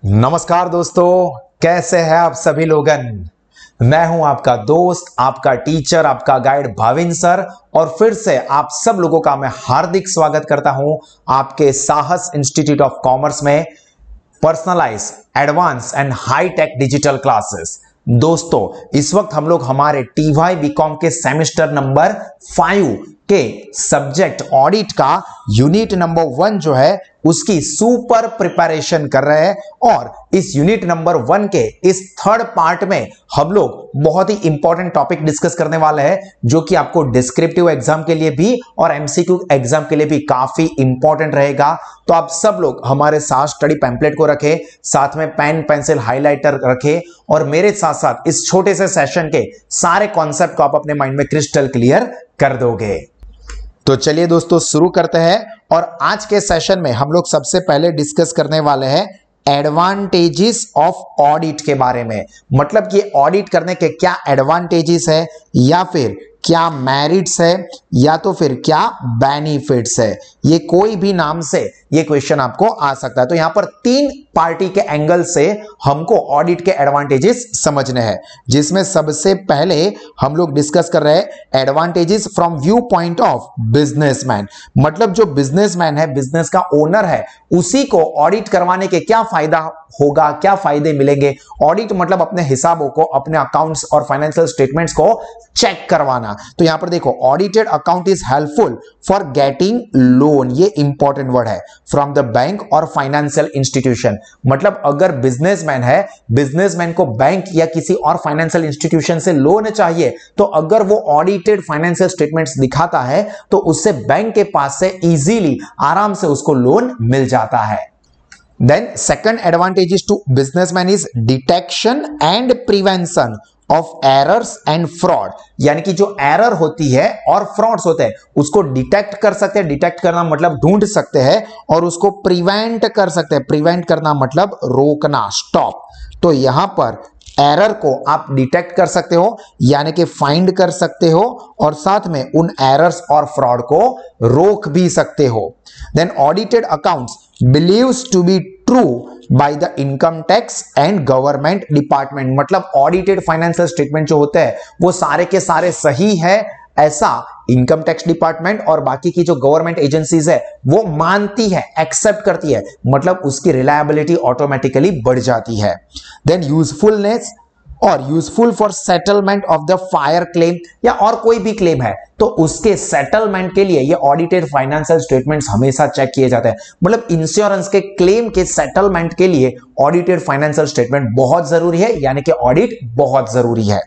नमस्कार दोस्तों, कैसे हैं आप सभी लोगन। मैं हूं आपका दोस्त, आपका टीचर, आपका गाइड भाविन सर। और फिर से आप सब लोगों का मैं हार्दिक स्वागत करता हूं आपके साहस इंस्टीट्यूट ऑफ कॉमर्स में personalize advance and high tech digital classes. दोस्तों, इस वक्त हम लोग हमारे टीवाई बीकॉम के सेमेस्टर नंबर 5 के सब्जेक्ट ऑडिट का यूनिट नंबर 1 जो है उसकी सुपर प्रिपरेशन कर रहे हैं। और इस यूनिट नंबर 1 के इस थर्ड पार्ट में हम लोग बहुत ही इंपॉर्टेंट टॉपिक डिस्कस करने वाले हैं, जो कि आपको डिस्क्रिप्टिव एग्जाम के लिए भी और एमसीक्यू एग्जाम के लिए भी काफी इंपॉर्टेंट रहेगा। तो आप सब लोग हमारे साथ स्टडी पैम्पलेट को रखें, साथ में पेन पेंसिल हाइलाइटर रखें और मेरे साथ साथ इस छोटे से सेशन के सारे कॉन्सेप्ट को आप अपने माइंड में क्रिस्टल क्लियर कर दोगे। तो चलिए दोस्तों शुरू करते हैं। और आज के सेशन में हम लोग सबसे पहले डिस्कस करने वाले हैं एडवांटेजेस ऑफ ऑडिट के बारे में। मतलब कि ऑडिट करने के क्या एडवांटेजेस है, या फिर क्या मेरिट्स है, या तो फिर क्या बेनिफिट्स है। ये कोई भी नाम से ये क्वेश्चन आपको आ सकता है। तो यहां पर 3 पार्टी के एंगल से हमको ऑडिट के एडवांटेजेस समझने हैं, जिसमें सबसे पहले हम लोग डिस्कस कर रहे हैं advantages from view point of businessman. मतलब जो बिजनेसमैन है, बिजनेस का ओनर है, उसी को ऑडिट करवाने के क्या फायदा होगा, क्या फायदे मिलेंगे। ऑडिट मतलब अपने हिसाबों को, अपने अकाउंट्स और फाइनेंशियल स्टेटमेंट्स को चेक करवाना। तो यहां पर देखो, audited account is helpful for getting loan, ये इंपॉर्टेंट वर्ड है, फ्रॉम द बैंक और फाइनेंशियल इंस्टीट्यूशन। मतलब अगर बिजनेसमैन है, बिजनेसमैन को बैंक या किसी और फाइनेंशियल इंस्टीट्यूशन से लोन चाहिए, तो अगर वो ऑडिटेड फाइनेंशियल स्टेटमेंट्स दिखाता है तो उससे बैंक के पास से इजीली, आराम से उसको लोन मिल जाता है। Then second advantage to businessman is detection and prevention of errors and fraud। यानी कि जो एरर होती है और फ्रॉड्स होते हैं उसको डिटेक्ट कर सकते हैं। डिटेक्ट करना मतलब ढूंढ सकते हैं, और उसको प्रिवेंट कर सकते हैं। प्रिवेंट करना मतलब रोकना, स्टॉप। तो यहां पर एरर को आप डिटेक्ट कर सकते हो, यानी कि फाइंड कर सकते हो, और साथ में उन एरर्स और फ्रॉड को रोक भी सकते हो। Then audited accounts believes to be true by the income tax and government department। मतलब ऑडिटेड फाइनेंशियल स्टेटमेंट जो होते हैं वो सारे के सारे सही है, ऐसा इनकम टैक्स डिपार्टमेंट और बाकी की जो गवर्नमेंट एजेंसीज है वो मानती है, एक्सेप्ट करती है। मतलब उसकी रिलायबिलिटी ऑटोमेटिकली बढ़ जाती है। देन यूजफुलनेस और useful for settlement of the fire claim, या और कोई भी क्लेम है तो उसके सेटलमेंट के लिए ये ऑडिटेड फाइनेंशियल स्टेटमेंट्स हमेशा चेक किए जाते हैं। मतलब इंश्योरेंस के क्लेम के सेटलमेंट के लिए ऑडिटेड फाइनेंशियल स्टेटमेंट बहुत जरूरी है, यानी कि ऑडिट बहुत जरूरी है,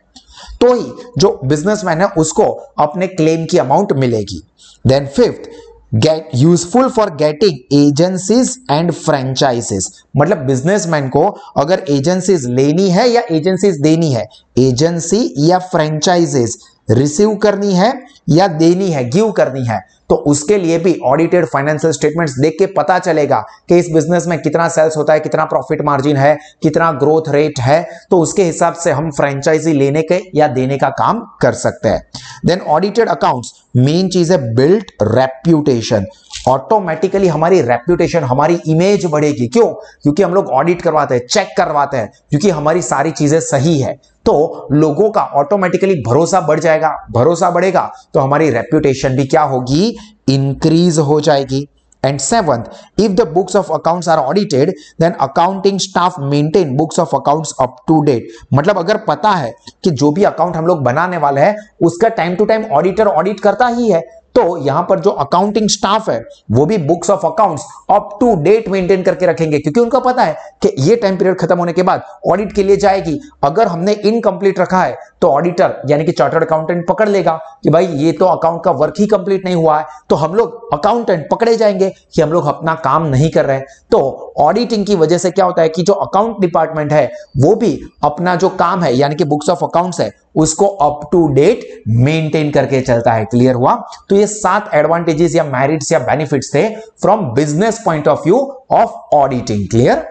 तो ही जो बिजनेसमैन है उसको अपने क्लेम की अमाउंट मिलेगी। Then fifth, get useful for getting agencies and franchises. मतलब बिजनेसमैन को अगर एजेंसीज लेनी है या एजेंसीज देनी है, एजेंसी या फ्रेंचाइजेस रिसीव करनी है या देनी है, गिव करनी है, तो उसके लिए भी ऑडिटेड फाइनेंशियल स्टेटमेंट्स देख के पता चलेगा कि इस बिजनेस में कितना सेल्स होता है, कितना प्रॉफिट मार्जिन है, कितना ग्रोथ रेट है। तो उसके हिसाब से हम फ्रेंचाइजी लेने के या देने का काम कर सकते हैं। देन ऑडिटेड अकाउंट्स मेन चीज है बिल्ट रेप्यूटेशन। ऑटोमेटिकली हमारी रेप्यूटेशन, हमारी इमेज बढ़ेगी। क्यों? क्योंकि हम लोग ऑडिट करवाते हैं, चेक करवाते हैं, क्योंकि हमारी सारी चीजें सही है, तो लोगों का ऑटोमेटिकली भरोसा बढ़ जाएगा। भरोसा बढ़ेगा तो हमारी रेप्यूटेशन भी क्या होगी, इंक्रीज हो जाएगी। And seventh, if the books of accounts are audited, then accounting staff maintain books of accounts up to date। मतलब अगर पता है कि जो भी अकाउंट हम लोग बनाने वाले हैं उसका time to time auditor audit करता ही है, तो यहां पर जो अकाउंटिंग स्टाफ है वो भी books of accounts up to date maintain करके रखेंगे, क्योंकि उनको पता है कि ये टाइम पीरियड खत्म होने के बाद ऑडिट के लिए जाएगी। अगर हमने इनकम्प्लीट रखा है तो ऑडिटर यानी कि चार्टर्ड अकाउंटेंट पकड़ लेगा कि भाई ये तो अकाउंट का वर्क ही कंप्लीट नहीं हुआ है, तो हम लोग अकाउंटेंट पकड़े जाएंगे कि हम लोग अपना काम नहीं कर रहे। तो ऑडिटिंग की वजह से क्या होता है कि जो अकाउंट डिपार्टमेंट है वो भी अपना जो काम है यानी कि बुक्स ऑफ अकाउंट्स है उसको अप टू डेट मेंटेन करके चलता है। क्लियर हुआ? तो ये 7 एडवांटेजेस या मेरिट्स या बेनिफिट्स थे from business point of view of auditing. Clear?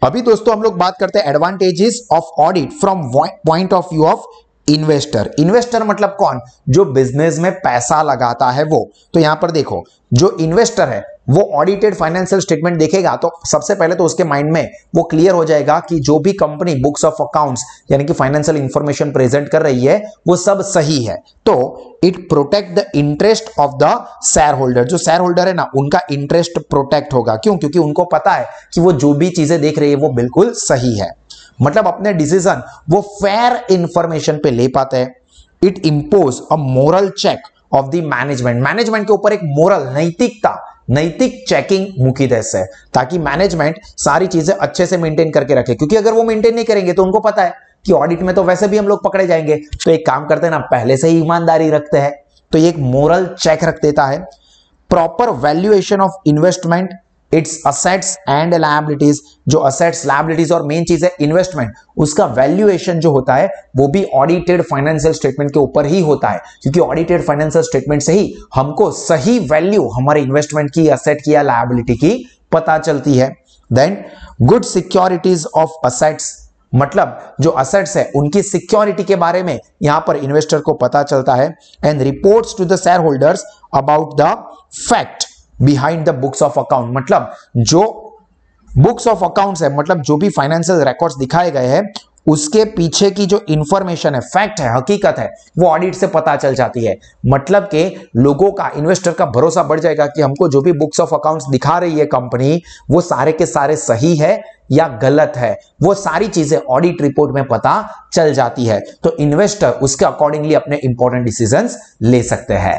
अभी दोस्तों हम लोग बात करते हैं advantages of audit from point of view of investor. Investor मतलब कौन? जो बिजनेस में पैसा लगाता है वो। तो यहां पर देखो, जो इन्वेस्टर है वो ऑडिटेड फाइनेंशियल स्टेटमेंट देखेगा तो सबसे पहले तो उसके माइंड में वो क्लियर हो जाएगा कि जो भी कंपनी बुक्स ऑफ अकाउंट्स यानी कि फाइनेंशियल इंफॉर्मेशन प्रेजेंट कर रही है वो सब सही है। तो it protect the interest of the share holder. जो शेयर होल्डर है ना, उनका इंटरेस्ट प्रोटेक्ट होगा। क्यों? क्योंकि उनको पता है कि वो जो भी चीजें देख रही है वो बिल्कुल सही है। मतलब अपने डिसीजन वो फेयर इंफॉर्मेशन पे ले पाते हैं। It imposes a moral check of the management. Management के ऊपर एक मोरल, नैतिक चेकिंग मुकी देते हैं ताकि मैनेजमेंट सारी चीजें अच्छे से मेंटेन करके रखे। क्योंकि अगर वो मेंटेन नहीं करेंगे तो उनको पता है कि ऑडिट में तो वैसे भी हम लोग पकड़े जाएंगे, तो एक काम करते हैं ना, पहले से ही ईमानदारी रखते हैं। तो ये एक मोरल चेक रख देता है। Proper valuation of investment, it's assets and liabilities. जो असेट्स, लायबिलिटीज और मेन चीज है इन्वेस्टमेंट, उसका वैल्यूएशन जो होता है वो भी ऑडिटेड फाइनेंशियल स्टेटमेंट के ऊपर ही होता है। क्योंकि ऑडिटेड फाइनेंशियल स्टेटमेंट से ही हमको सही वैल्यू हमारे इन्वेस्टमेंट की, असेट की या लायबिलिटी की पता चलती है। Then good securities of assets, मतलब जो असेट्स है उनकी सिक्योरिटी के बारे में यहां पर इन्वेस्टर को पता चलता है। And reports to the share holders about the fact behind the books of account. मतलब जो बुक्स ऑफ अकाउंट्स है, मतलब जो भी फाइनेंशियल रिकॉर्ड्स दिखाए गए हैं उसके पीछे की जो इंफॉर्मेशन है, फैक्ट है, हकीकत है, वो ऑडिट से पता चल जाती है। मतलब के लोगों का, इन्वेस्टर का भरोसा बढ़ जाएगा कि हमको जो भी बुक्स ऑफ अकाउंट्स दिखा रही है कंपनी वो सारे के सारे सही है या गलत है, वो सारी चीजें ऑडिट रिपोर्ट में पता चल जाती है। तो इन्वेस्टर उसके अकॉर्डिंगली अपने इंपॉर्टेंट डिसीजंस ले सकते हैं।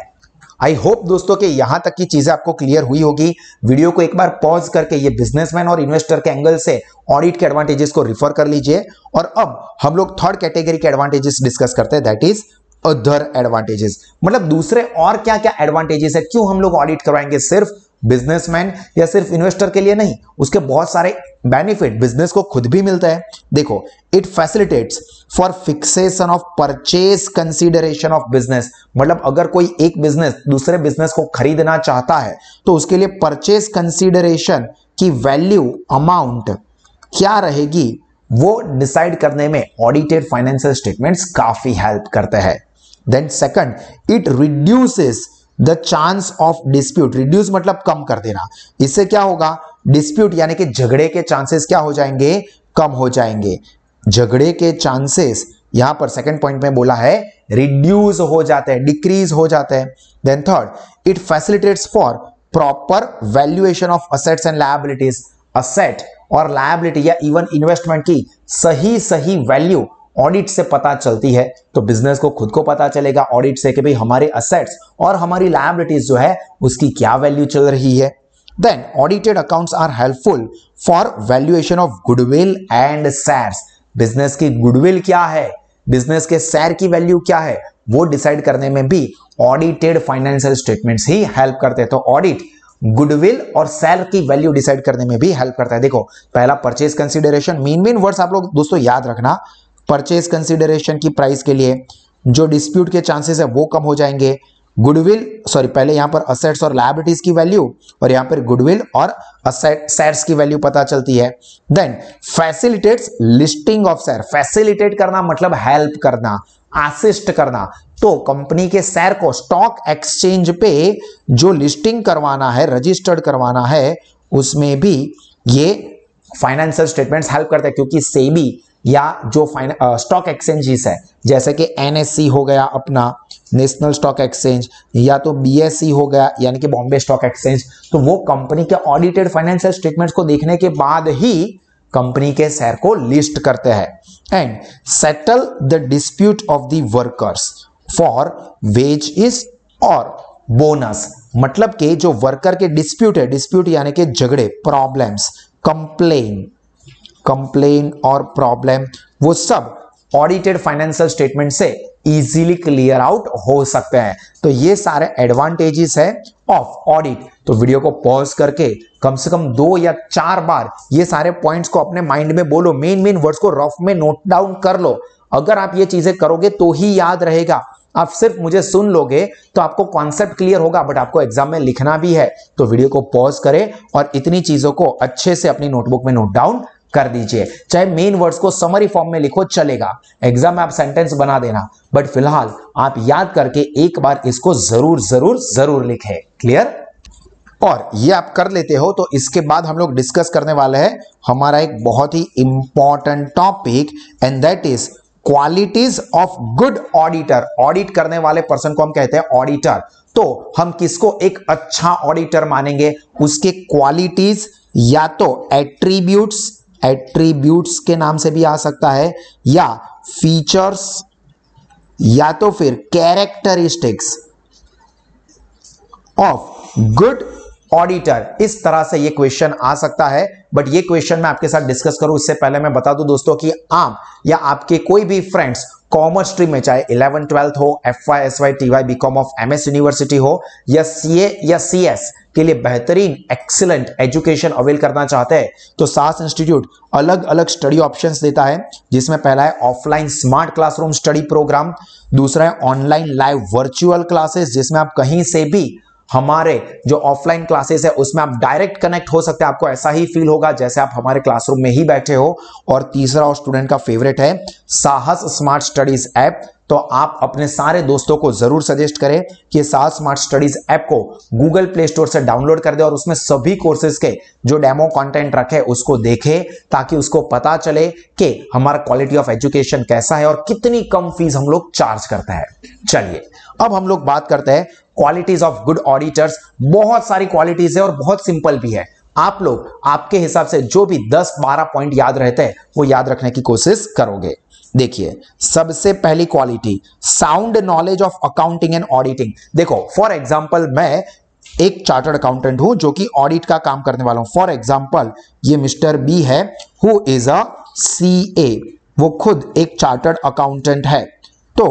आई होप दोस्तों कि यहां तक की चीजें आपको क्लियर हुई होगी। वीडियो को एक बार पॉज करके ये बिजनेसमैन और इन्वेस्टर के एंगल से ऑडिट के एडवांटेजेस को रिफर कर लीजिए। और अब हम लोग थर्ड कैटेगरी के एडवांटेजेस डिस्कस करते हैं, दैट इज अदर एडवांटेजेस। मतलब दूसरे और क्या क्या एडवांटेजेस है, क्यों हम लोग ऑडिट करवाएंगे? सिर्फ बिजनेसमैन या सिर्फ इन्वेस्टर के लिए नहीं, उसके बहुत सारे बेनिफिट बिजनेस को खुद भी मिलता है। देखो, it facilitates for fixation of purchase consideration of business. मतलब अगर कोई एक बिजनेस दूसरे बिजनेस को खरीदना चाहता है तो उसके लिए परचेज कंसीडरेशन की वैल्यू, अमाउंट क्या रहेगी, वो डिसाइड करने में ऑडिटेड फाइनेंशियल स्टेटमेंट्स काफी हेल्प करते हैं। Then second, it reduces the chance of dispute. Reduce मतलब कम कर देना। इससे क्या होगा? डिस्प्यूट यानी कि झगड़े के चांसेस क्या हो जाएंगे? कम हो जाएंगे। झगड़े के चांसेस यहां पर सेकंड पॉइंट में बोला है रिड्यूस हो जाते हैं, डिक्रीज हो जाते हैं। Then third, it facilitates for proper valuation of assets and liabilities. Asset और लायबिलिटी या इवन इन्वेस्टमेंट की सही वैल्यू ऑडिट से पता चलती है। तो बिजनेस को खुद को पता चलेगा ऑडिट से कि भाई हमारे असेट्स और हमारी लायबिलिटीज जो है उसकी क्या वैल्यू चल रही है। Then audited accounts are helpful for valuation of goodwill and shares. Business की गुडविल क्या है, बिजनेस के शेयर की वैल्यू क्या है, वो डिसाइड करने में भी ऑडिटेड फाइनेंशियल स्टेटमेंट्स ही हेल्प करते हैं। तो ऑडिट गुडविल और शेयर की वैल्यू डिसाइड करने में भी हेल्प करता है। देखो, पहला परचेज कंसीडरेशन, मेन वर्ड्स आप लोग दोस्तों याद रखना। परचेज कंसीडरेशन की प्राइस के लिए जो डिस्प्यूट के चांसेस है वो कम हो जाएंगे। गुडविल, सॉरी, पहले यहां पर असेट्स और लायबिलिटीज की वैल्यू और यहां पर गुडविल और शेयर्स की वैल्यू पता चलती है। Then facilitates listing of share. Facilitate करना मतलब हेल्प करना, असिस्ट करना। तो कंपनी के शेयर को स्टॉक एक्सचेंज पे जो लिस्टिंग करवाना है, रजिस्टर्ड करवाना है, उसमें भी ये फाइनेंशियल स्टेटमेंट्स हेल्प करते हैं। क्योंकि सेबी या जो स्टॉक एक्सचेंजेस है, जैसे कि एनएससी हो गया अपना नेशनल स्टॉक एक्सचेंज, या तो बीएसई हो गया यानी कि बॉम्बे स्टॉक एक्सचेंज, तो वो कंपनी के ऑडिटेड फाइनेंशियल स्टेटमेंट्स को देखने के बाद ही कंपनी के शेयर को लिस्ट करते हैं। And settle the dispute of the workers for wages और बोनस। मतलब कि जो वर्कर के डिस्प्यूट है, डिस्प्यूट यानी कि झगड़े, प्रॉब्लम्स, कंप्लेन और प्रॉब्लम, वो सब ऑडिटेड फाइनेंशियल स्टेटमेंट से इजीली क्लियर आउट हो सकते हैं। तो ये सारे एडवांटेजेस है ऑफ ऑडिट। तो वीडियो को पॉज करके कम से कम 2 या 4 बार ये सारे पॉइंट्स को अपने माइंड में बोलो, मेन वर्ड्स को रफ में नोट डाउन कर लो। अगर आप ये चीजें करोगे तो ही याद रहेगा। आप सिर्फ मुझे सुन लोगे तो आपको कॉन्सेप्ट क्लियर होगा, बट आपको एग्जाम में लिखना भी है। तो वीडियो को पॉज करें और इतनी चीजों को अच्छे से अपनी नोटबुक में नोट डाउन कर दीजिए। चाहे मेन वर्ड्स को समरी फॉर्म में लिखो चलेगा, एग्जाम में आप सेंटेंस बना देना, बट फिलहाल आप याद करके एक बार इसको जरूर जरूर जरूर लिखें। क्लियर? और ये आप कर लेते हो तो इसके बाद हम लोग डिस्कस करने वाले हैं हमारा एक बहुत ही important topic, and that is qualities of good auditor. Audit करने वाले पर्सन को हम कहते हैं ऑडिटर। तो हम किसको एक अच्छा ऑडिटर मानेंगे? उसके क्वालिटीज या तो एट्रीब्यूट्स, एट्रीब्यूट्स के नाम से भी आ सकता है, या फीचर्स, या तो फिर कैरेक्टरिस्टिक्स ऑफ गुड ऑडिटर। इस तरह से ये क्वेश्चन आ सकता है, बट ये क्वेश्चन मैं आपके साथ डिस्कस करूं इससे पहले मैं बता दूं दोस्तों कि आप या आपके कोई भी फ्रेंड्स कॉमर्स स्ट्रीम में, चाहे 11th 12th हो, FY SY TY BCom of MS university हो, या CA या CS के लिए बेहतरीन एक्सीलेंट एजुकेशन अवेल करना चाहते हैं, तो सास इंस्टीट्यूट अलग अलग स्टडी ऑप्शंस देता है, जिसमें पहला है offline smart classroom study program, दूसरा है ऑनलाइन लाइव वर्चुअल क्लासेस, जिसमें आप कहीं से भी हमारे जो ऑफलाइन क्लासेस है उसमें आप डायरेक्ट कनेक्ट हो सकते हैं, आपको ऐसा ही फील होगा जैसे आप हमारे क्लासरूम में ही बैठे हो। और तीसरा और स्टूडेंट का फेवरेट है साहस स्मार्ट स्टडीज ऐप। तो आप अपने सारे दोस्तों को जरूर सजेस्ट करें कि साहस स्मार्ट स्टडीज ऐप को गूगल प्ले स्टोर से डाउनलोड कर दे और उसमें सभी कोर्सेज के जो डेमो कंटेंट रखे उसको देखे, ताकि उसको पता चले कि हमारा क्वालिटी ऑफ एजुकेशन कैसा है और कितनी कम फीस हम लोग चार्ज करते हैं। चलिए अब हम लोग बात करते हैं क्वालिटीज ऑफ गुड ऑडिटर्स। बहुत सारी क्वालिटीज है और बहुत सिंपल भी है। आप लोग आपके हिसाब से जो भी 10-12 पॉइंट याद रहते हैं वो याद रखने की कोशिश करोगे। देखिए सबसे पहली quality, sound knowledge of accounting and auditing. देखो फॉर एग्जांपल मैं एक चार्टर्ड अकाउंटेंट हूं जो कि ऑडिट का काम करने वाला हूं। फॉर एग्जांपल ये मिस्टर बी है, हु इज अ CA, वो खुद एक चार्टर्ड अकाउंटेंट है। तो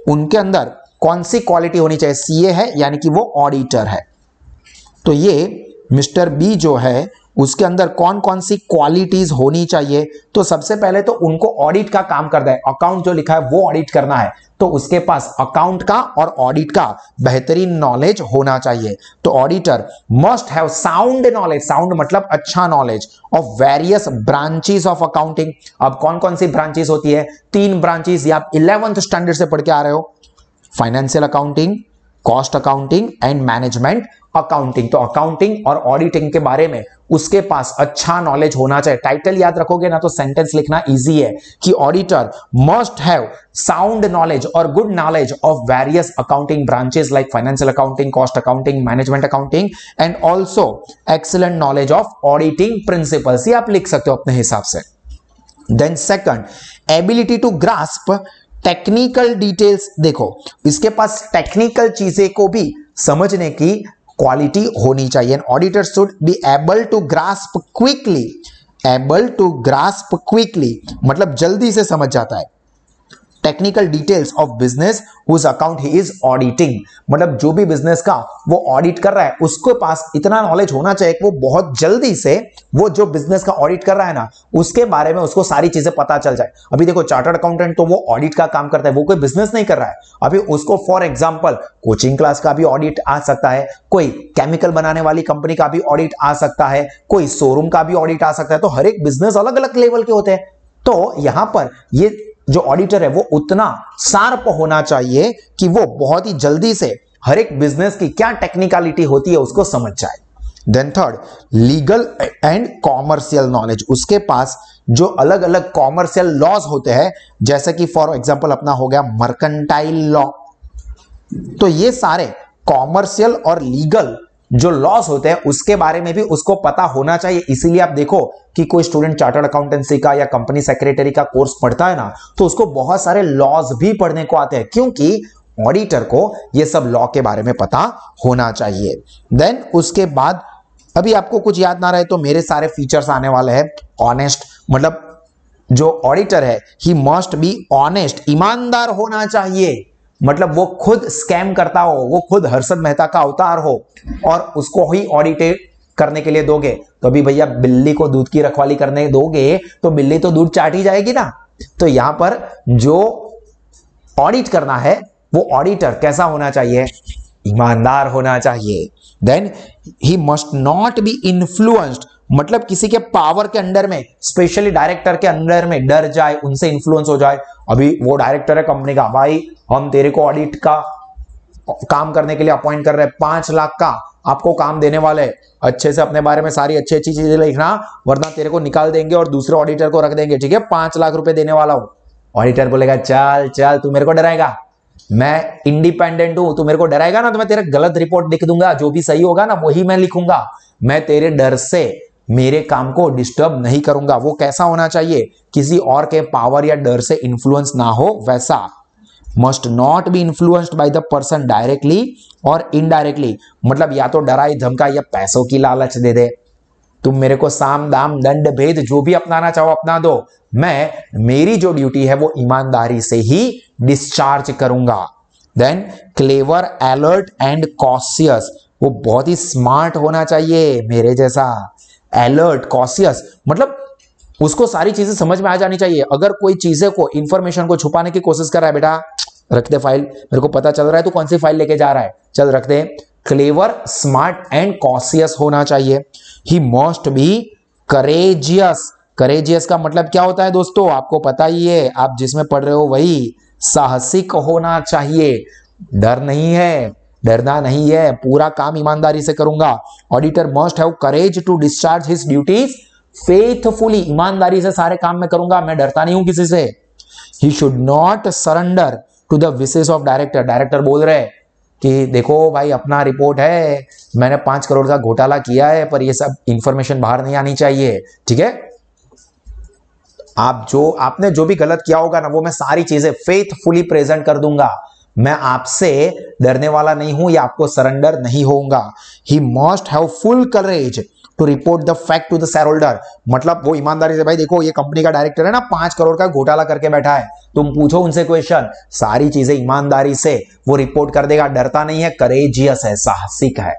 उनके अंदर कौन सी क्वालिटी होनी चाहिए? CA है यानी कि वो ऑडिटर है। तो ये मिस्टर बी जो है उसके अंदर कौन कौन सी क्वालिटीज होनी चाहिए? तो सबसे पहले तो उनको ऑडिट का काम करना है, अकाउंट जो लिखा है वो ऑडिट करना है, तो उसके पास अकाउंट का और ऑडिट का बेहतरीन नॉलेज होना चाहिए। तो auditor must have sound knowledge, sound मतलब अच्छा knowledge, of various branches of accounting. अब कौन कौन सी ब्रांचेस होती है? 3 ब्रांचेस, या आप 11th स्टैंडर्ड से पढ़ के आ रहे हो, financial accounting, cost accounting and management accounting. तो अकाउंटिंग और ऑडिटिंग के बारे में उसके पास अच्छा नॉलेज होना चाहिए। टाइटल याद रखोगे ना तो सेंटेंस लिखना इजी है कि auditor must have sound knowledge और good knowledge of various accounting branches like financial accounting, cost accounting, management accounting and also excellent knowledge of auditing principles. ये आप लिख सकते हो अपने हिसाब से। Then second, ability to grasp technical details. देखो इसके पास टेक्निकल चीजें को भी समझने की क्वालिटी होनी चाहिए। Auditor should be able to grasp quickly, able to grasp quickly मतलब जल्दी से समझ जाता है technical details of business whose account he is auditing. मतलब जो भी बिजनेस का वो ऑडिट कर रहा है उसके पास इतना नॉलेज होना चाहिए कि वो बहुत जल्दी से वो जो बिजनेस का ऑडिट कर रहा है ना उसके बारे में उसको सारी चीजें पता चल जाए। अभी देखो चार्टर्ड अकाउंटेंट तो वो ऑडिट का काम करता है, वो कोई बिजनेस नहीं कर रहा है। अभी उसको फॉर एग्जांपल कोचिंग क्लास का भी ऑडिट आ सकता है, कोई केमिकल बनाने वाली कंपनी का भी ऑडिट आ सकता है, कोई शोरूम का भी ऑडिट आ सकता है। तो हर एक बिजनेस अलग अलग लेवल के होते हैं। तो यहां पर ये जो ऑडिटर है वो उतना शार्प होना चाहिए कि वो बहुत ही जल्दी से हर एक बिजनेस की क्या टेक्निकलिटी होती है उसको समझ जाए। Then third, legal and commercial knowledge. उसके पास जो अलग अलग कॉमर्शियल लॉज होते हैं, जैसे कि फॉर एग्जांपल अपना हो गया मर्केंटाइल लॉ, तो ये सारे कॉमर्शियल और लीगल जो लॉस होते हैं उसके बारे में भी उसको पता होना चाहिए। इसीलिए आप देखो कि कोई स्टूडेंट चार्टर्ड अकाउंटेंसी का या कंपनी सेक्रेटरी का कोर्स पढ़ता है ना तो उसको बहुत सारे लॉज भी पढ़ने को आते हैं, क्योंकि ऑडिटर को ये सब लॉ के बारे में पता होना चाहिए। देन उसके बाद अभी आपको कुछ याद ना रहे तो मेरे सारे फीचर्स आने वाले हैं। ऑनेस्ट मतलब जो ऑडिटर है ही मस्ट बी ऑनेस्ट, ईमानदार होना चाहिए। मतलब वो खुद स्कैम करता हो, वो खुद हर्षद मेहता का अवतार हो और उसको ही ऑडिट करने के लिए दोगे तो अभी भैया बिल्ली को दूध की रखवाली करने दोगे तो बिल्ली तो दूध चाट ही जाएगी ना। तो यहां पर जो ऑडिट करना है वो ऑडिटर कैसा होना चाहिए? ईमानदार होना चाहिए। Then he must not be influenced मतलब किसी के पावर के अंडर में, स्पेशली डायरेक्टर के अंडर में डर जाए, उनसे इन्फ्लुएंस हो जाए। अभी वो डायरेक्टर है कंपनी का, भाई हम तेरे को ऑडिट का काम करने के लिए अपॉइंट कर रहे हैं, 5 लाख का आपको काम देने वाले, अच्छे से अपने बारे में सारी अच्छी अच्छी चीजें लिखना, वरना तेरे को निकाल देंगे और दूसरे ऑडिटर को रख देंगे, ठीक है, 5 लाख रुपए देने वाला हूं। ऑडिटर बोलेगा चल चल तू मेरे को डराएगा, मैं इंडिपेंडेंट हूं, तू मेरे को डराएगा ना तो मैं तेरा गलत रिपोर्ट लिख दूंगा, जो भी सही होगा ना वही मैं लिखूंगा, मैं तेरे डर से मेरे काम को डिस्टर्ब नहीं करूंगा। वो कैसा होना चाहिए, किसी और के पावर या डर से इंफ्लुएंस ना हो वैसा। Must not be influenced by the person directly और इनडायरेक्टली, मतलब या तो डराई धमका या पैसों की लालच दे दे, तुम मेरे को साम दाम दंड भेद जो भी अपनाना चाहो अपना दो, मैं मेरी जो ड्यूटी है वो ईमानदारी से ही डिस्चार्ज करूंगा। Then clever, alert and cautious, वो बहुत ही स्मार्ट होना चाहिए मेरे जैसा। अलर्ट, कॉशियस मतलब उसको सारी चीजें समझ में आ जानी चाहिए। अगर कोई चीजें को, इंफॉर्मेशन को छुपाने की कोशिश कर रहा है, बेटा रख दे फाइल, मेरे को पता चल रहा है तू कौन सी फाइल लेके जा रहा है, चल रख दे। क्लेवर, स्मार्ट एंड कॉशियस होना चाहिए। ही मस्ट बी करेजियस। करेजियस का मतलब क्या होता है दोस्तों, आपको पता ही है, आप जिसमें पढ़ रहे हो वही, साहसिक होना चाहिए। डर नहीं है, डरना नहीं है, पूरा काम ईमानदारी से करूंगा। Auditor must have courage to discharge his duties faithfully, ईमानदारी से सारे काम में करूंगा, मैं डरता नहीं हूं किसी से। He should not surrender to the wishes of director. Director बोल रहे कि देखो भाई अपना रिपोर्ट है, मैंने 5 करोड़ का घोटाला किया है, पर ये सब इंफॉर्मेशन बाहर नहीं आनी चाहिए, ठीक है। आपने जो भी गलत किया होगा ना वो मैं सारी चीजें फेथफुली प्रेजेंट कर दूंगा, मैं आपसे डरने वाला नहीं हूं या आपको सरेंडर नहीं होऊंगा। He must have full courage to report the fact to the share holder, मतलब वो ईमानदारी से, भाई देखो ये कंपनी का डायरेक्टर है ना, 5 करोड़ का घोटाला करके बैठा है, तुम पूछो उनसे क्वेश्चन, सारी चीजें ईमानदारी से वो रिपोर्ट कर देगा, डरता नहीं है, करेजियस है, साहसिक है।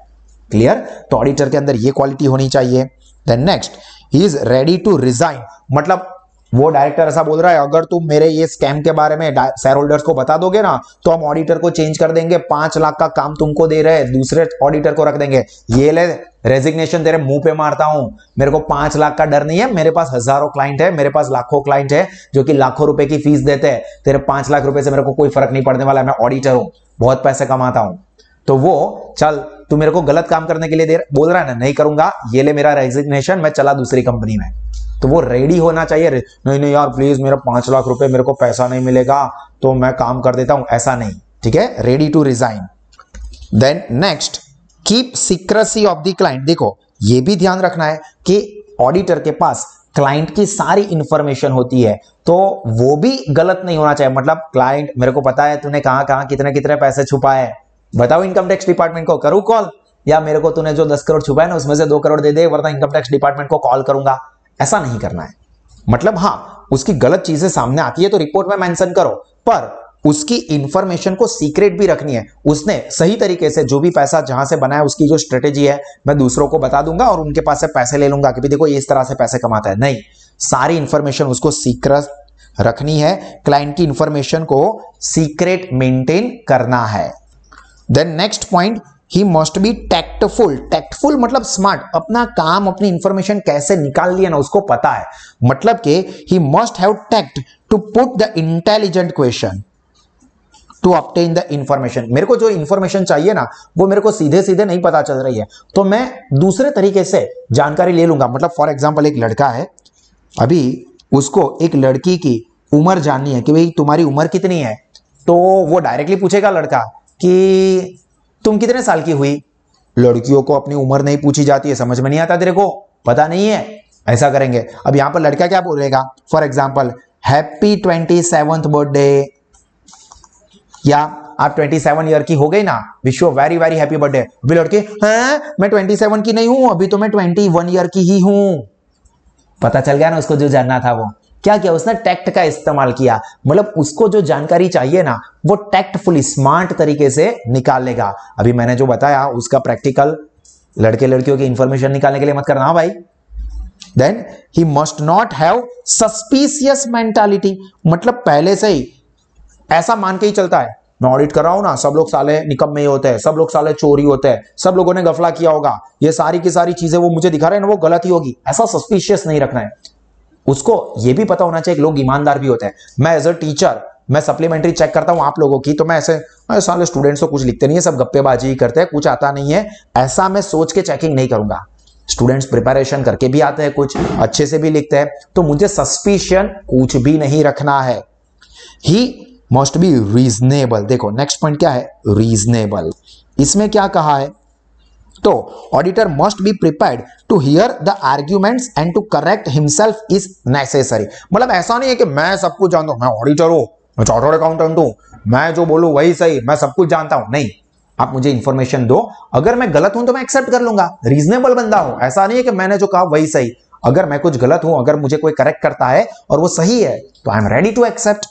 क्लियर, तो ऑडिटर के अंदर ये क्वालिटी होनी चाहिए। Then next, he is ready to resign, मतलब वो डायरेक्टर ऐसा बोल रहा है, अगर तुम मेरे ये स्कैम के बारे में शेयर होल्डर्स को बता दोगे ना तो हम ऑडिटर को चेंज कर देंगे, 5 लाख का काम तुमको दे रहे हैं, दूसरे ऑडिटर को रख देंगे, ये ले रेजिग्नेशन तेरे मुंह पे मारता हूं, मेरे को 5 लाख का डर नहीं है, मेरे पास हजारों क्लाइंट है, मेरे पास लाखों क्लाइंट है जो कि लाखों रुपए की फीस देते हैं, तेरे 5 लाख रुपए से मेरे को कोई फर्क नहीं पड़ने वाला है, मैं ऑडिटर हूं, बहुत पैसे कमाता हूं। तो वो चल तू मेरे को गलत काम करने के लिए बोल रहा है ना, नहीं करूंगा, ये ले मेरा रेजिग्नेशन, मैं चला दूसरी कंपनी में। तो वो रेडी होना चाहिए, नहीं नहीं यार प्लीज मेरा 5 लाख रुपए, मेरे को पैसा नहीं मिलेगा तो मैं काम कर देता हूं, ऐसा नहीं, ठीक है, ready to resign. Then next, keep secrecy of the client. देखो ये भी ध्यान रखना है कि ऑडिटर के पास क्लाइंट की सारी इंफॉर्मेशन होती है, तो वो भी गलत नहीं होना चाहिए। मतलब क्लाइंट, मेरे को पता है तूने कहां कहां कितने कितने पैसे छुपाए, बताओ इनकम टैक्स डिपार्टमेंट को करूं कॉल, या मेरे को तूने जो 10 करोड़ छुपाए ना उसमें से 2 करोड़ दे दे, वरना इनकम टैक्स डिपार्टमेंट को कॉल करूंगा, ऐसा नहीं करना है। मतलब हाँ, उसकी गलत चीजें सामने आती है तो रिपोर्ट में मेंशन करो, पर उसकी इंफॉर्मेशन को सीक्रेट भी रखनी है। उसने सही तरीके से जो भी पैसा जहां से बनाया, उसकी जो स्ट्रेटेजी है मैं दूसरों को बता दूंगा और उनके पास से पैसे ले लूंगा कि देखो ये इस तरह से पैसे कमाता है, नहीं, सारी इंफॉर्मेशन उसको सीक्रेट रखनी है, क्लाइंट की इंफॉर्मेशन को सीक्रेट मेंटेन करना है। Then next point, he must be tactful. Tactful मतलब स्मार्ट, अपना काम, अपनी इंफॉर्मेशन कैसे निकाल लिया ना उसको पता है, मतलब कि he must have tact to put the intelligent question to obtain the information. मेरे को जो इंफॉर्मेशन चाहिए ना वो मेरे को सीधे सीधे नहीं पता चल रही है, तो मैं दूसरे तरीके से जानकारी ले लूंगा। मतलब फॉर एग्जांपल एक लड़का है, अभी उसको एक लड़की की उम्र जाननी है कि भाई तुम्हारी उम्र कितनी है, तो वो डायरेक्टली पूछेगा लड़का कि तुम कितने साल की हुई। लड़कियों को अपनी उम्र नहीं पूछी जाती है, समझ में नहीं आता, तेरे को पता नहीं है, ऐसा करेंगे। अब यहां पर लड़का क्या बोलेगा, for example happy 27th birthday, या आप 27 ईयर की हो गई ना, wish you very very happy birthday. अभी लड़के, हाँ मैं 27 की नहीं हूं, अभी तो मैं 21 ईयर की ही हूं। पता चल गया ना उसको जो जानना था। वो क्या किया, उसने टैक्ट का इस्तेमाल किया, मतलब उसको जो जानकारी चाहिए ना वो टैक्टफुली स्मार्ट तरीके से निकाल लेगा। अभी मैंने जो बताया उसका प्रैक्टिकल लड़के लड़कियों की इंफॉर्मेशन निकालने के लिए मत करना भाई। Then he must not have suspicious mentality, मतलब पहले से ही ऐसा मान के ही चलता है मैं ऑडिट कर रहा हूं ना, सब लोग साले निकम्मे होते हैं, सब लोग साले चोरी होते हैं, सब लोगों ने गफला किया होगा, ये सारी की सारी चीजें वो मुझे दिखा रहे हैं ना वो गलत ही होगी, ऐसा सस्पिशियस नहीं रखना है। उसको ये भी पता होना चाहिए कि लोग ईमानदार भी होते हैं। मैं एज अ टीचर मैं सप्लीमेंट्री चेक करता हूं आप लोगों की, तो मैं ऐसे साले स्टूडेंट्स तो कुछ लिखते नहीं है, सब गप्पेबाजी करते हैं, कुछ आता नहीं है, ऐसा मैं सोच के चेकिंग नहीं करूंगा। स्टूडेंट्स प्रिपरेशन करके भी आते हैं, कुछ अच्छे से भी लिखते हैं, तो मुझे सस्पिशन कुछ भी नहीं रखना है। He must be reasonable. देखो नेक्स्ट पॉइंट क्या है, रीजनेबल। इसमें क्या कहा है, तो auditor must be prepared to hear the arguments and to correct himself is necessary. मतलब ऐसा नहीं है कि मैं सब कुछ जानता हूं, मैं ऑडिटर हूं, मैं चार्टर्ड अकाउंटेंट हूं, मैं जो बोलूं वही सही, मैं सब कुछ जानता हूं। नहीं, आप मुझे इंफॉर्मेशन दो, अगर मैं गलत हूं तो मैं एक्सेप्ट कर लूंगा, रीजनेबल बंदा हूं। ऐसा नहीं है कि मैंने जो कहा वही सही, अगर मैं कुछ गलत हूं, अगर मुझे कोई करेक्ट करता है और वो सही है तो I am ready to accept.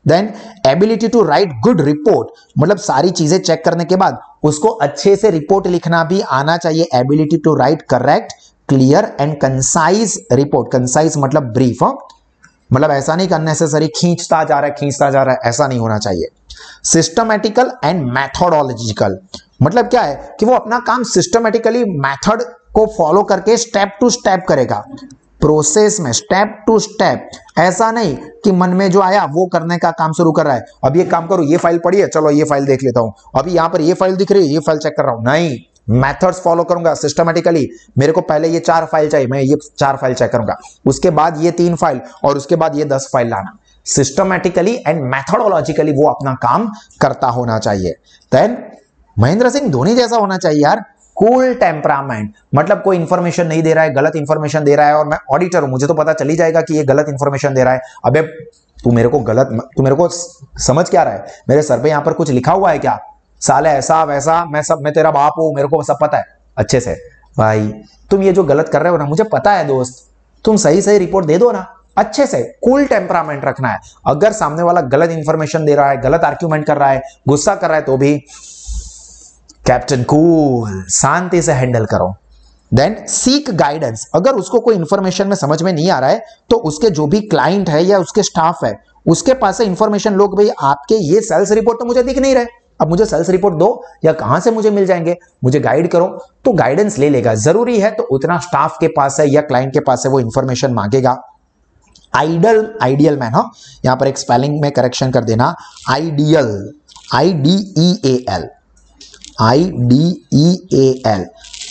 Then ability to write good report, मतलब सारी चीजें चेक करने के बाद उसको अच्छे से रिपोर्ट लिखना भी आना चाहिए। Ability to write correct, clear and concise report. Concise मतलब ब्रीफ, मतलब ऐसा नहीं कि अननेसेसरी खींचता जा रहा है, ऐसा नहीं होना चाहिए। सिस्टमैटिकल एंड मैथोडोलॉजिकल, मतलब क्या है कि वो अपना काम सिस्टमैटिकली मेथड को फॉलो करके स्टेप टू स्टेप करेगा, प्रोसेस में स्टेप टू स्टेप। ऐसा नहीं कि मन में जो आया वो करने का काम शुरू कर रहा है, अब ये काम करो, ये फाइल पड़ी है, चलो ये फाइल देख लेता हूं, अभी यहां पर ये फाइल दिख रही है, ये फाइल चेक कर रहा हूं। नहीं, मेथड्स फॉलो करूंगा सिस्टमैटिकली। मेरे को पहले ये 4 फाइल चाहिए, मैं ये 4 फाइल चेक करूंगा, उसके बाद ये 3 फाइल और उसके बाद ये 10 फाइल लाना। सिस्टमैटिकली एंड मैथोडोलॉजिकली वो अपना काम करता होना चाहिए। देन महेंद्र सिंह धोनी जैसा होना चाहिए यार, कूल टेम्परामेंट, मतलब कोई इंफॉर्मेशन नहीं दे रहा है, गलत इंफॉर्मेशन दे रहा है और मैं ऑडिटर हूं, मुझे तो पता चल ही जाएगा कि ये गलत इंफॉर्मेशन दे रहा है। अबे तू मेरे को समझ क्या रहा है, मेरे सर पे यहां पर कुछ लिखा हुआ है क्या, साले ऐसा वैसा, मैं तेरा बाप हूं, मेरे को सब पता है अच्छे से। भाई तुम ये जो गलत कर रहे हो ना, मुझे पता है दोस्त, तुम सही सही रिपोर्ट दे दो ना अच्छे से। कूल टेम्परामेंट रखना है। अगर सामने वाला गलत इंफॉर्मेशन दे रहा है, गलत आर्ग्यूमेंट कर रहा है, गुस्सा कर रहा है, तो भी कैप्टन कूल, शांति से हैंडल करो। देन सीक गाइडेंस, अगर उसको कोई इंफॉर्मेशन में समझ में नहीं आ रहा है तो उसके जो भी क्लाइंट है या उसके स्टाफ है उसके पास से इंफॉर्मेशन लो। भाई आपके ये सेल्स रिपोर्ट तो मुझे दिख नहीं रहे, अब मुझे सेल्स रिपोर्ट दो या कहां से मुझे मिल जाएंगे, मुझे गाइड करो। तो गाइडेंस ले लेगा, जरूरी है तो उतना स्टाफ के पास है या क्लाइंट के पास है वो इंफॉर्मेशन मांगेगा। आइडियल मैन, हाँ यहां पर एक स्पेलिंग में करेक्शन कर देना, ideal, IDEAL,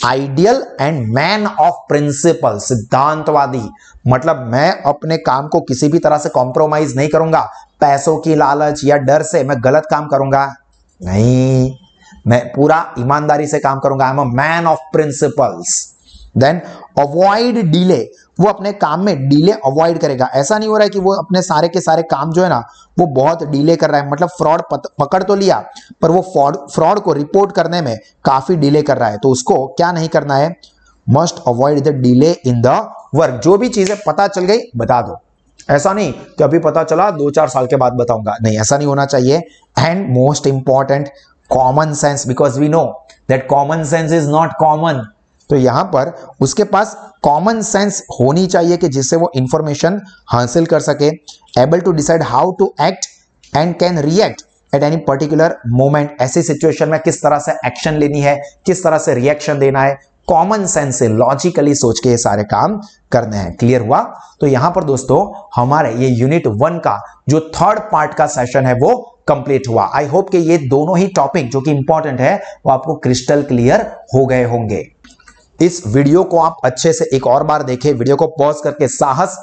ideal and man of principle, सिद्धांतवादी। मतलब मैं अपने काम को किसी भी तरह से कॉम्प्रोमाइज नहीं करूंगा, पैसों की लालच या डर से मैं गलत काम करूंगा नहीं, मैं पूरा ईमानदारी से काम करूंगा। I am a man of principles. Then avoid delay, वो अपने काम में डिले अवॉइड करेगा। ऐसा नहीं हो रहा है कि वो अपने सारे के सारे काम जो है ना वो बहुत डिले कर रहा है, मतलब फ्रॉड पकड़ तो लिया पर वो फ्रॉड को रिपोर्ट करने में काफी डिले कर रहा है, तो उसको क्या नहीं करना है, must avoid the delay in the work. जो भी चीजें पता चल गई बता दो, ऐसा नहीं कि अभी पता चला 2-4 साल के बाद बताऊंगा, नहीं ऐसा नहीं होना चाहिए। And most important common sense, because we know that common sense is not common. तो यहां पर उसके पास कॉमन सेंस होनी चाहिए कि जिससे वो इंफॉर्मेशन हासिल कर सके। Able to decide how to act and can react at any particular moment, ऐसी सिचुएशन में किस तरह से एक्शन लेनी है, किस तरह से रिएक्शन देना है, कॉमन सेंस से लॉजिकली सोच के ये सारे काम करने हैं। क्लियर हुआ? तो यहां पर दोस्तों हमारे ये यूनिट 1 का जो 3rd पार्ट का सेशन है वो कंप्लीट हुआ। आई होप कि ये दोनों ही टॉपिक जो कि इंपॉर्टेंट है वो आपको क्रिस्टल क्लियर हो गए होंगे। इस वीडियो को आप अच्छे से एक और बार देखें, वीडियो को पॉज करके साहस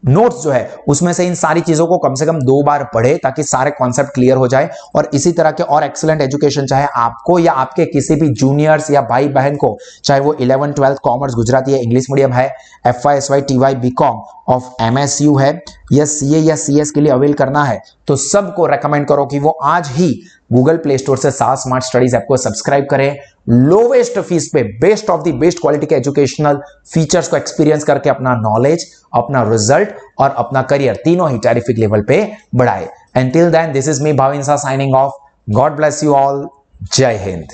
नोट्स जो है उसमें से इन सारी चीजों को कम से कम 2 बार पढ़े ताकि सारे कॉन्सेप्ट क्लियर हो जाए। और इसी तरह के और एक्सीलेंट एजुकेशन चाहे आपको या आपके किसी भी जूनियर्स या भाई बहन को, चाहे वो 11th 12th कॉमर्स गुजराती है, इंग्लिश मीडियम है, FY SY TY BCom of MSU है या CA या CS के लिए अवेल करना है, तो सबको रेकमेंड करो कि वो आज ही गूगल प्ले स्टोर से साहस स्मार्ट स्टडीज ऐप को सब्सक्राइब करें। लोवेस्ट फीस पे best of the best quality के एजुकेशनल फीचर्स को एक्सपीरियंस करके अपना नॉलेज, अपना रिजल्ट और अपना करियर तीनों ही टेरिफिक लेवल पे बढ़ाए। Until then, this is me Bhavin Shah signing off. God bless you all. जय हिंद।